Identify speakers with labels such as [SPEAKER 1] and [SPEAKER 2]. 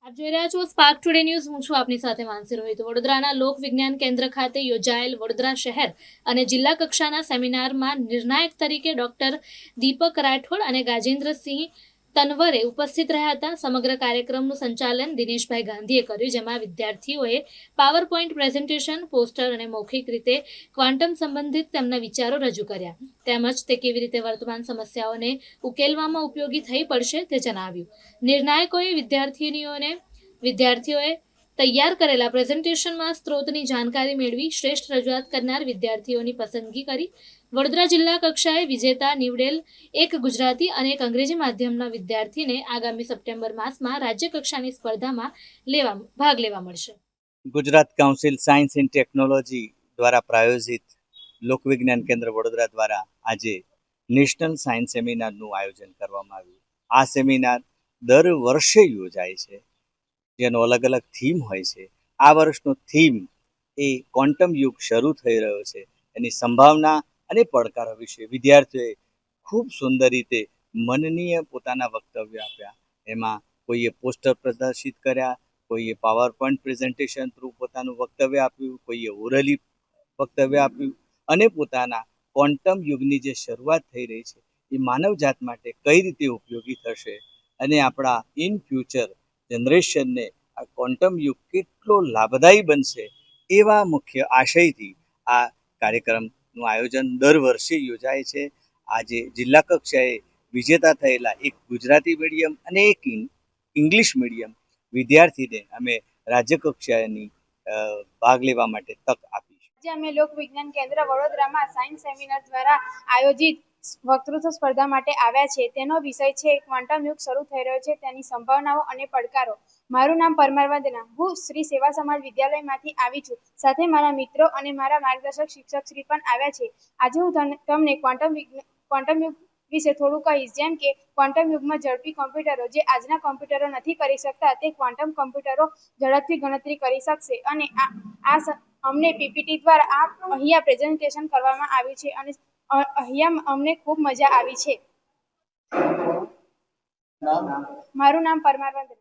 [SPEAKER 1] આપ જોઈ રહ્યા છો સ્પાર્ક ટુડે ન્યૂઝ. હું છું આપની સાથે માનસી રોહિત. વડોદરાના લોક વિજ્ઞાન કેન્દ્ર ખાતે યોજાયેલ વડોદરા શહેર અને જિલ્લા કક્ષાના સેમિનારમાં નિર્ણાયક તરીકે ડોક્ટર દીપક રાઠોડ અને ગાજેન્દ્રસિંહ તનવરે ઉપસ્થિત રહ્યા હતા. સમગ્ર કાર્યક્રમનું સંચાલન દિનેશભાઈ ગાંધીએ કર્યું, જેમાં વિદ્યાર્થીઓએ પાવર પોઈન્ટ પ્રેઝન્ટેશન, પોસ્ટર અને મૌખિક રીતે ક્વોન્ટમ સંબંધિત તેમના વિચારો રજૂ કર્યા, તેમજ તે કેવી રીતે વર્તમાન સમસ્યાઓને ઉકેલવામાં ઉપયોગી થઈ પડશે તે જણાવ્યું. નિર્ણાયકોએ વિદ્યાર્થીઓએ તૈયાર કરેલા પ્રેઝન્ટેશનમાં સ્ત્રોતની જાણકારી મેળવી શ્રેષ્ઠ રજૂઆત કરનાર વિદ્યાર્થીઓની પસંદગી કરી. વડોદરા જિલ્લા કક્ષાએ વિજેતા નીવડેલ એક ગુજરાતી અને એક અંગ્રેજી માધ્યમના વિદ્યાર્થીને આગામી સપ્ટેમ્બર માસમાં રાજ્ય કક્ષાની સ્પર્ધામાં ભાગ લેવા મળશે.
[SPEAKER 2] Gujarat council science and technology દ્વારા પ્રાયોજિત લોકવિજ્ઞાન કેન્દ્ર વડોદરા દ્વારા આજે નેશનલ સાયન્સ સેમિનારનું આયોજન કરવામાં આવ્યું. આ સેમિનાર દર વર્ષે યોજાય છે, જેનો અલગ અલગ થીમ હોય છે. આ વર્ષનો થીમ એ ક્વોન્ટમ યુગ શરૂ થઈ રહ્યો છે, એની સંભાવના અને પડકારો વિશે વિદ્યાર્થીઓએ ખૂબ સુંદર રીતે મનનીય પોતાના વક્તવ્ય આપ્યા. એમાં કોઈએ પોસ્ટર પ્રદર્શિત કર્યા, કોઈએ પાવર પોઈન્ટ પ્રેઝન્ટેશન થ્રુ પોતાનું વક્તવ્ય આપ્યું, કોઈએ ઓરલી વક્તવ્ય આપ્યું અને પોતાના ક્વોન્ટમ યુગની જે શરૂઆત થઈ રહી છે એ માનવજાત માટે કઈ રીતે ઉપયોગી થશે અને આપણા ઇન ફ્યુચર જનરેશનને આ ક્વોન્ટમ યુગ કેટલો લાભદાયી બનશે, એવા મુખ્ય આશયથી આ કાર્યક્રમનું આયોજન દર વર્ષે યોજાય છે. આજે જિલ્લા કક્ષાએ વિજેતા થયેલા એક ગુજરાતી મીડિયમ અને એક ઇંગ્લિશ મીડિયમ વિદ્યાર્થીને અમે રાજ્ય કક્ષાની ભાગ લેવા માટે તક આપી છે.
[SPEAKER 3] આજે અમે લોક વિજ્ઞાન કેન્દ્ર વડોદરામાં સાયન્સ સેમિનાર દ્વારા આયોજિત વક્તૃત્વ સ્પર્ધા માટે આવ્યા છે. તેનો વિષય છે ક્વોન્ટમ યુગ શરૂ થઈ રહ્યો છે, તેની સંભાવનાઓ અને પડકારો. મારું નામ પરમાર વંદના. હું શ્રી સેવા સમાજ વિદ્યાલયમાંથી આવી છું. સાથે મારા મિત્રો અને મારા માર્ગદર્શક શિક્ષક શ્રી પણ આવ્યા છે. આજે હું તમને ક્વોન્ટમ યુગ વિશે થોડું કહીશ. જેમ કે ક્વોન્ટમ યુગમાં ઝડપી કોમ્પ્યુટરો જે આજના કોમ્પ્યુટરો નથી કરી શકતા, તે ક્વોન્ટમ કોમ્પ્યુટરો ઝડપથી ગણતરી કરી શકશે. અને અમને પીપીટી દ્વારા અહીંયા પ્રેઝન્ટેશન કરવામાં આવ્યું છે અને અહીંયા અમને ખૂબ મજા આવી છે. મારું નામ પરમાર વંદના.